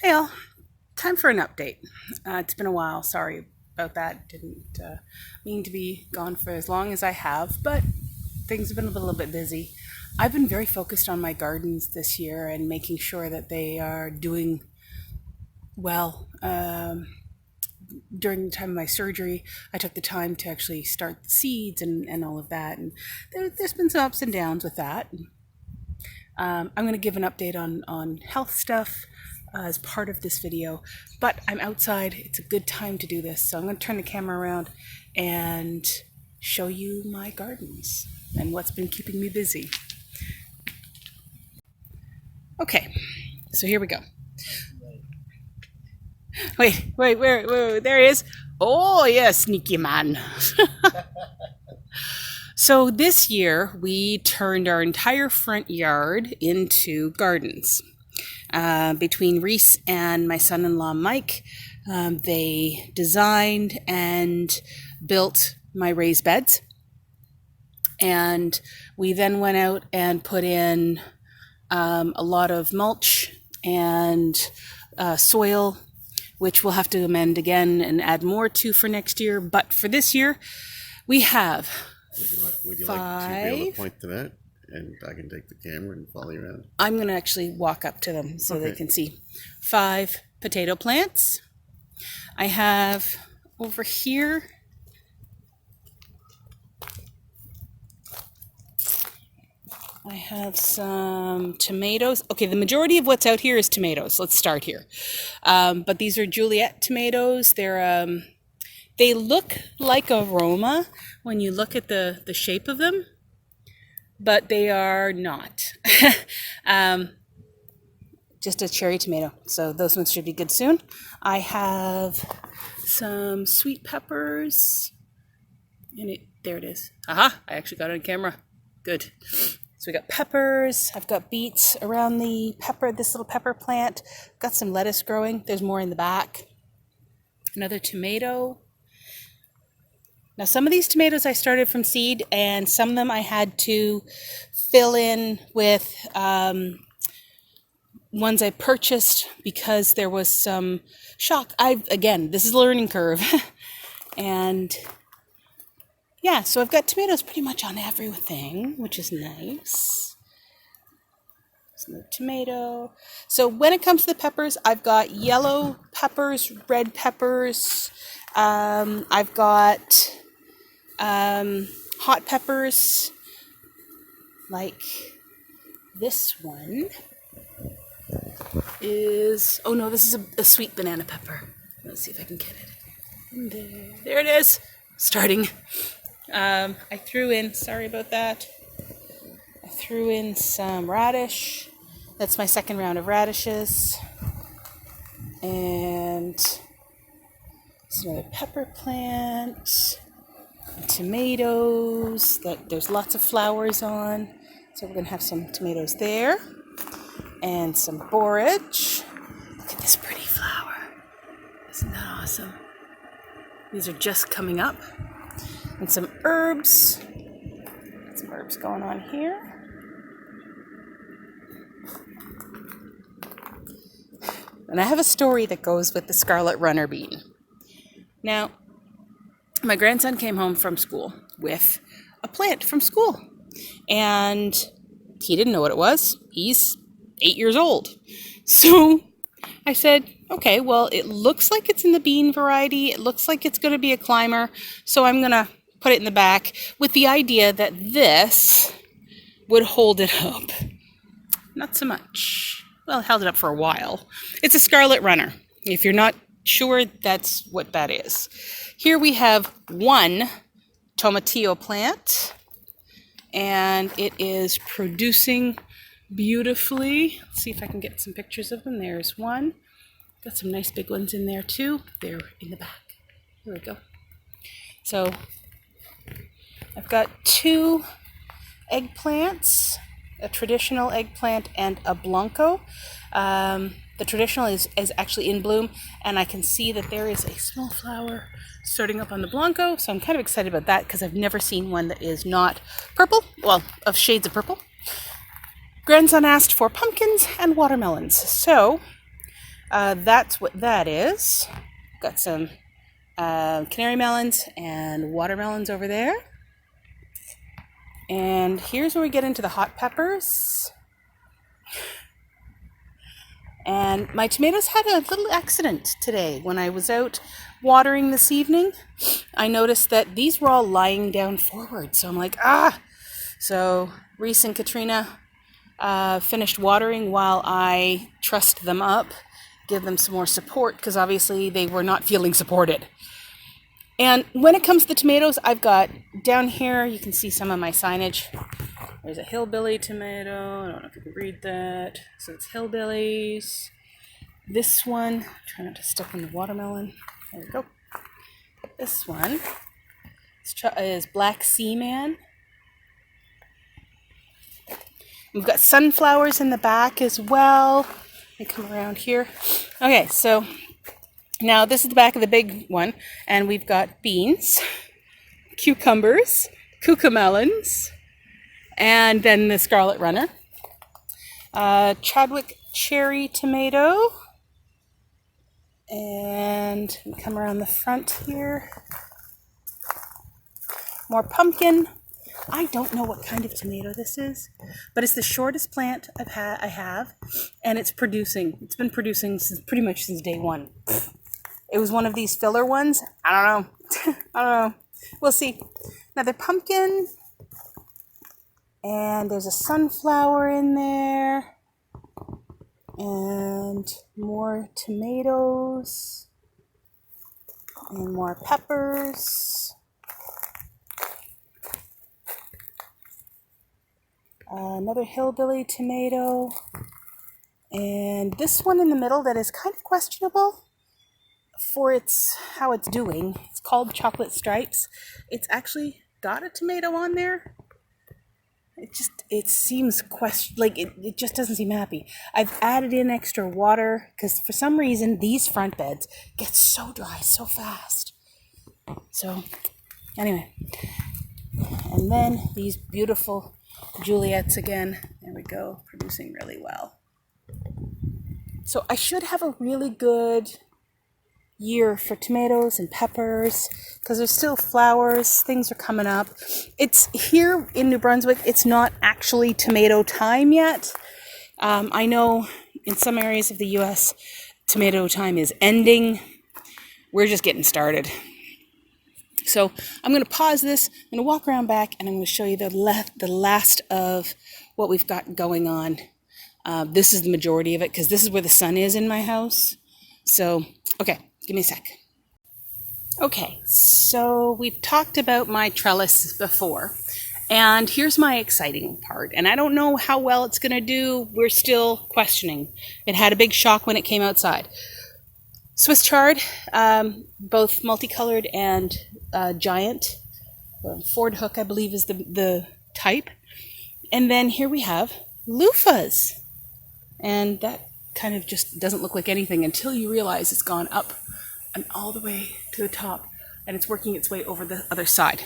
Hey all, time for an update. It's been a while, sorry about that. Didn't mean to be gone for as long as I have, but things have been a little bit busy. I've been very focused on my gardens this year and making sure that they are doing well. During the time of my surgery, I took the time to actually start the seeds and all of that, and there's been some ups and downs with that. I'm going to give an update on health stuff as part of this video, but I'm outside. It's a good time to do this, so I'm going to turn the camera around and show you my gardens and what's been keeping me busy. Okay, so here we go. Wait, there he is. Oh, yeah, sneaky man. So this year, we turned our entire front yard into gardens. Between Reese and my son-in-law, Mike, they designed and built my raised beds. And we then went out and put in a lot of mulch and soil, which we'll have to amend again and add more to for next year. But for this year, we have Would you like to be able to point to that, and I can take the camera and follow you around? I'm going to actually walk up to them so they can see. 5 potato plants. I have over here, I have some tomatoes. Okay, the majority of what's out here is tomatoes. Let's start here. But these are Juliet tomatoes. They look like a Roma when you look at the shape of them, but they are not. Just a cherry tomato. So those ones should be good soon. I have some sweet peppers. And there it is. Aha, I actually got it on camera. Good. So we got peppers. I've got beets around this little pepper plant. Got some lettuce growing. There's more in the back. Another tomato. Now, some of these tomatoes I started from seed, and some of them I had to fill in with ones I purchased because there was some shock. Again, this is a learning curve. And yeah, so I've got tomatoes pretty much on everything, which is nice. There's another tomato. So when it comes to the peppers, I've got yellow peppers, red peppers. I've got hot peppers, like this one is, oh no, this is a sweet banana pepper. Let's see if I can get it in there. There it is, starting. I threw in, sorry about that, I threw in some radish. That's my second round of radishes. And it's another pepper plant. Tomatoes that there's lots of flowers on, so we're gonna have some tomatoes there and some borage. Look at this pretty flower, isn't that awesome? These are just coming up. And some herbs. Got some herbs going on here. And I have a story that goes with the scarlet runner bean. Now, my grandson came home from school with a plant from school, and he didn't know what it was. He's 8 years old. So I said, okay, well, it looks like it's in the bean variety. It looks like it's going to be a climber. So I'm going to put it in the back with the idea that this would hold it up. Not so much. Well, it held it up for a while. It's a scarlet runner. If you're not sure, that's what that is. Here we have one tomatillo plant, and it is producing beautifully. Let's see if I can get some pictures of them. There's one. Got some nice big ones in there too. They're in the back. Here we go. So I've got 2 eggplants, a traditional eggplant and a blanco. The traditional is actually in bloom, and I can see that there is a small flower starting up on the blanco, so I'm kind of excited about that because I've never seen one that is not purple, well, of shades of purple. grandson asked for pumpkins and watermelons. So that's what that is. Got some canary melons and watermelons over there. And here's where we get into the hot peppers. And my tomatoes had a little accident today. When I was out watering this evening, I noticed that these were all lying down forward. So I'm like, ah! So Reese and Katrina finished watering while I trussed them up, give them some more support, because obviously they were not feeling supported. And when it comes to the tomatoes, I've got down here, you can see some of my signage. There's a hillbilly tomato. I don't know if you can read that. So it's hillbillies. This one, try not to step in the watermelon. There we go. This one is Black Seaman. We've got sunflowers in the back as well. Let me come around here. Okay, so now this is the back of the big one, and we've got beans, cucumbers, cucamelons, and then the scarlet runner. Chadwick cherry tomato. And we come around the front here. More pumpkin. I don't know what kind of tomato this is, but it's the shortest plant I have, and it's producing. It's been producing pretty much since day one. It was one of these filler ones. I don't know. I don't know. We'll see. Another pumpkin. And there's a sunflower in there. And more tomatoes. And more peppers. Another hillbilly tomato. And this one in the middle that is kind of questionable for how it's doing. It's called Chocolate Stripes. It's actually got a tomato on there. It seems it just doesn't seem happy. I've added in extra water because for some reason these front beds get so dry so fast. So anyway, and then these beautiful Juliets again. There we go, producing really well. So I should have a really good year for tomatoes and peppers because there's still flowers, things are coming up. It's here in New Brunswick, it's not actually tomato time yet. I know in some areas of the US tomato time is ending. We're just getting started. So I'm going to pause this, I'm going to walk around back, and I'm going to show you the last of what we've got going on. This is the majority of it because this is where the sun is in my house. So, okay. Give me a sec. Okay, so we've talked about my trellis before, and here's my exciting part. And I don't know how well it's going to do. We're still questioning. It had a big shock when it came outside. Swiss chard, both multicolored and giant. Ford hook, I believe, is the type. And then here we have loofahs. And that kind of just doesn't look like anything until you realize it's gone up and all the way to the top, and it's working its way over the other side.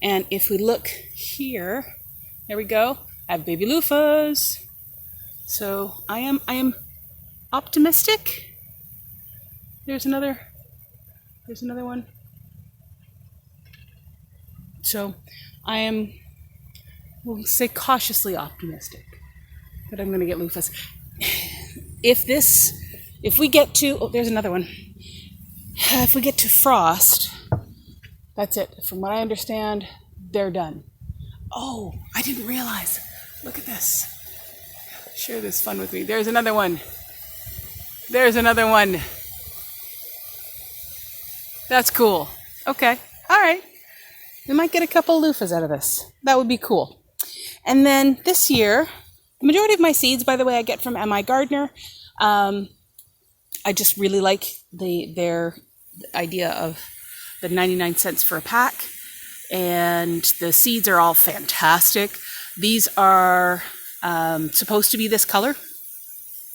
And if we look here, there we go. I have baby loofahs. So I am optimistic. There's another one. So I am, we'll say, cautiously optimistic that I'm going to get loofahs. If we get to, oh, there's another one. If we get to frost, that's it. From what I understand, they're done. Oh, I didn't realize. Look at this. Share this fun with me. There's another one. There's another one. That's cool. Okay. All right. We might get a couple loofahs out of this. That would be cool. And then this year, the majority of my seeds, by the way, I get from M.I. Gardner. I just really like their idea of the 99 cents for a pack. And the seeds are all fantastic. These are supposed to be this color.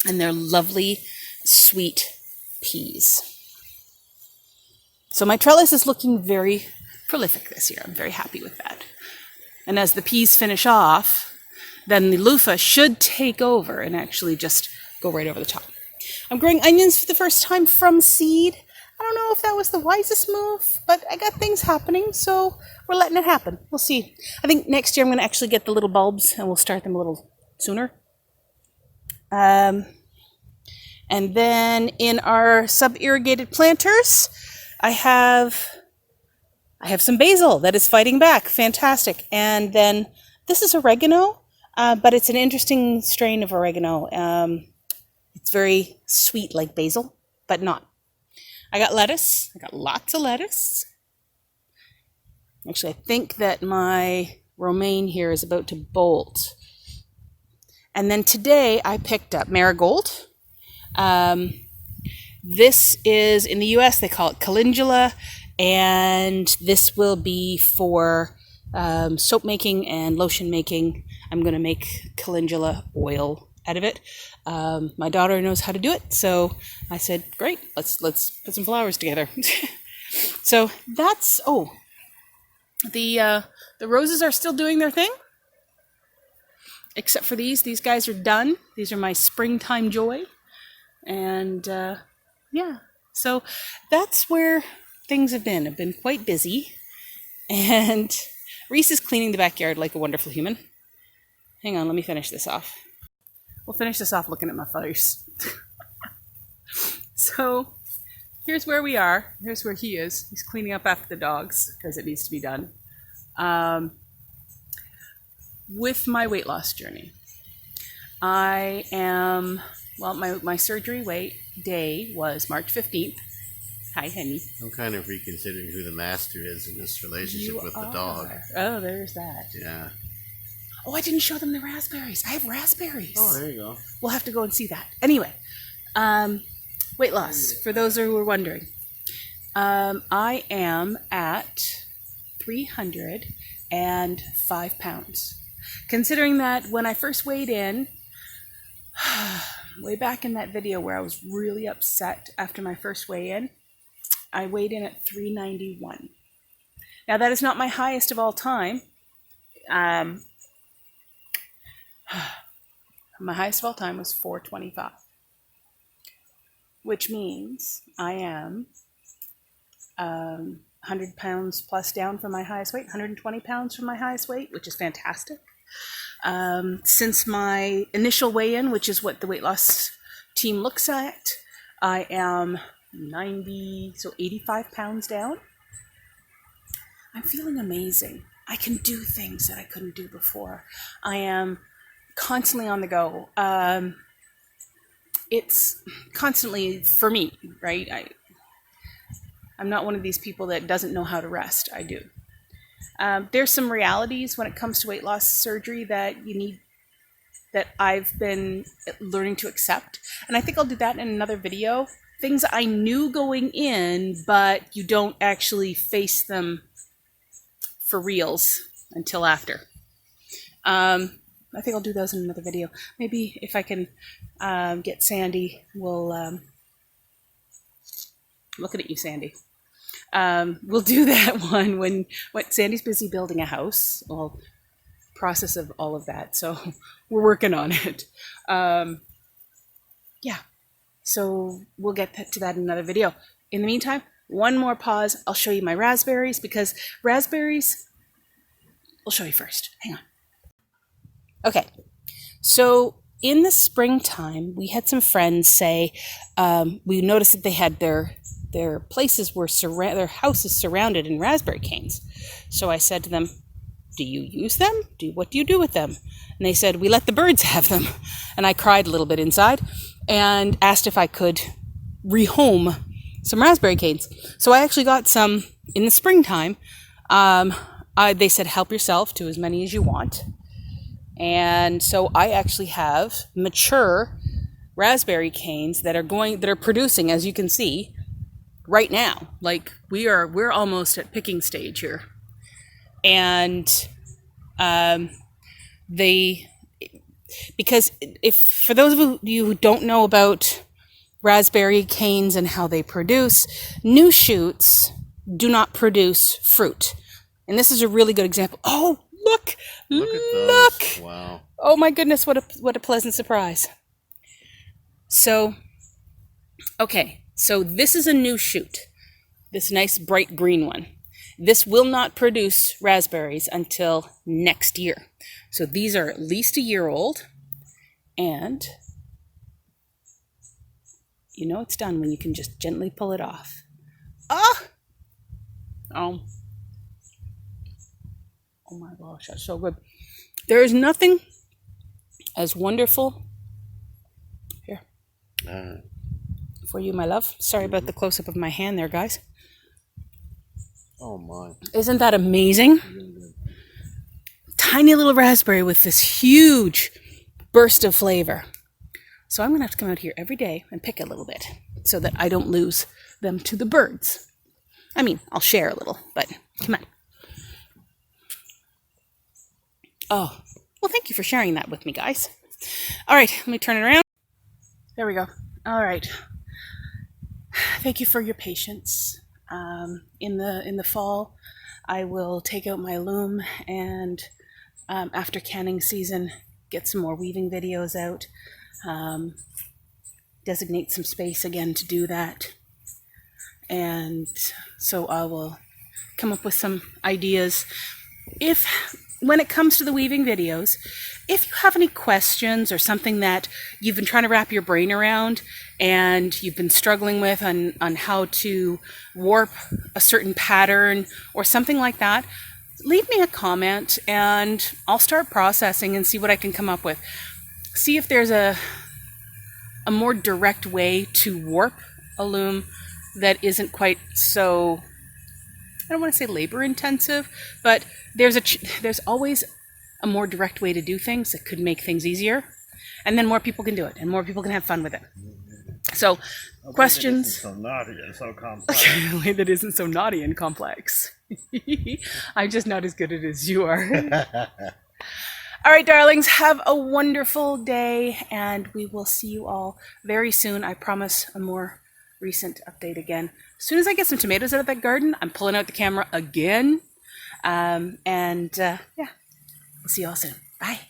And they're lovely, sweet peas. So my trellis is looking very prolific this year. I'm very happy with that. And as the peas finish off, then the loofah should take over and actually just go right over the top. I'm growing onions for the first time from seed. I don't know if that was the wisest move, but I got things happening, so we're letting it happen. We'll see. I think next year I'm going to actually get the little bulbs, and we'll start them a little sooner. And then in our sub-irrigated planters, I have some basil that is fighting back. Fantastic. And then this is oregano, but it's an interesting strain of oregano. It's very sweet like basil, but not. I got lettuce. I got lots of lettuce. Actually, I think that my romaine here is about to bolt. And then today I picked up marigold. This is, in the US, they call it calendula, and this will be for soap making and lotion making. I'm going to make calendula oil out of it. My daughter knows how to do it, so I said, great, let's put some flowers together. So that's, the roses are still doing their thing, except for these guys are done. These are my springtime joy. And yeah, so that's where things have been. I've been quite busy, and Reese is cleaning the backyard like a wonderful human. Hang on, let me finish this off. We'll finish this off looking at my feathers. So here's where we are. Here's where he is. He's cleaning up after the dogs because it needs to be done. With my weight loss journey, I am, well, my surgery day was March 15th. Hi, honey. I'm kind of reconsidering who the master is in this relationship with the dog. Oh, there's that. Yeah. Oh, I didn't show them the raspberries. I have raspberries. Oh, there you go. We'll have to go and see that. Anyway, weight loss, for those who are wondering. I am at 305 pounds. Considering that when I first weighed in, way back in that video where I was really upset after my first weigh-in, I weighed in at 391. Now, that is not my highest of all time. My highest of all time was 425, which means I am 100 pounds plus down from my highest weight, 120 pounds from my highest weight, which is fantastic. Since my initial weigh-in, which is what the weight loss team looks at, I am 85 pounds down. I'm feeling amazing. I can do things that I couldn't do before. I am constantly on the go. It's constantly for me, right? I'm not one of these people that doesn't know how to rest. I do. There's some realities when it comes to weight loss surgery that I've been learning to accept. And I think I'll do that in another video. Things I knew going in, but you don't actually face them for reals until after. I think I'll do those in another video. Maybe if I can get Sandy, we'll... looking at you, Sandy. We'll do that one when Sandy's busy building a house. Well, process of all of that. So we're working on it. Yeah. So we'll get to that in another video. In the meantime, one more pause. I'll show you my raspberries, because raspberries, I'll show you first. Hang on. Okay. So in the springtime, we had some friends say, we noticed that they had their places were their houses surrounded in raspberry canes. So I said to them, do you use them? What do you do with them? And they said, we let the birds have them. And I cried a little bit inside and asked if I could rehome some raspberry canes. So I actually got some in the springtime. They said, help yourself to as many as you want. And so I actually have mature raspberry canes that are producing, as you can see, right now. Like we're almost at picking stage here. And because if for those of you who don't know about raspberry canes and how they produce, new shoots do not produce fruit. And this is a really good example. Oh, Look. Look at Look. those. Wow. Oh my goodness, what a pleasant surprise. So, okay, so this is a new shoot. This nice bright green one. This will not produce raspberries until next year. So these are at least a year old. And you know it's done when you can just gently pull it off. Ah! Oh my gosh, that's so good. There is nothing as wonderful. Here. For you, my love. Sorry about the close-up of my hand there, guys. Oh my. Isn't that amazing? Tiny little raspberry with this huge burst of flavor. So I'm going to have to come out here every day and pick a little bit so that I don't lose them to the birds. I mean, I'll share a little, but come on. Oh, well, thank you for sharing that with me, guys. All right, let me turn it around. There we go. All right. Thank you for your patience. In the fall, I will take out my loom and after canning season, get some more weaving videos out. Designate some space again to do that. And so I will come up with some ideas. When it comes to the weaving videos, if you have any questions or something that you've been trying to wrap your brain around and you've been struggling with on how to warp a certain pattern or something like that, leave me a comment and I'll start processing and see what I can come up with. See if there's a more direct way to warp a loom that isn't quite so, I don't want to say labor intensive, but there's always a more direct way to do things that could make things easier, and then more people can do it and more people can have fun with it. So questions. So naughty and so complex. Okay, a way that isn't so naughty and complex. I'm just not as good at it as you are. All right, darlings, have a wonderful day, and we will see you all very soon. I promise a more recent update again. As soon as I get some tomatoes out of that garden, I'm pulling out the camera again. Yeah, we'll see you all soon. Bye.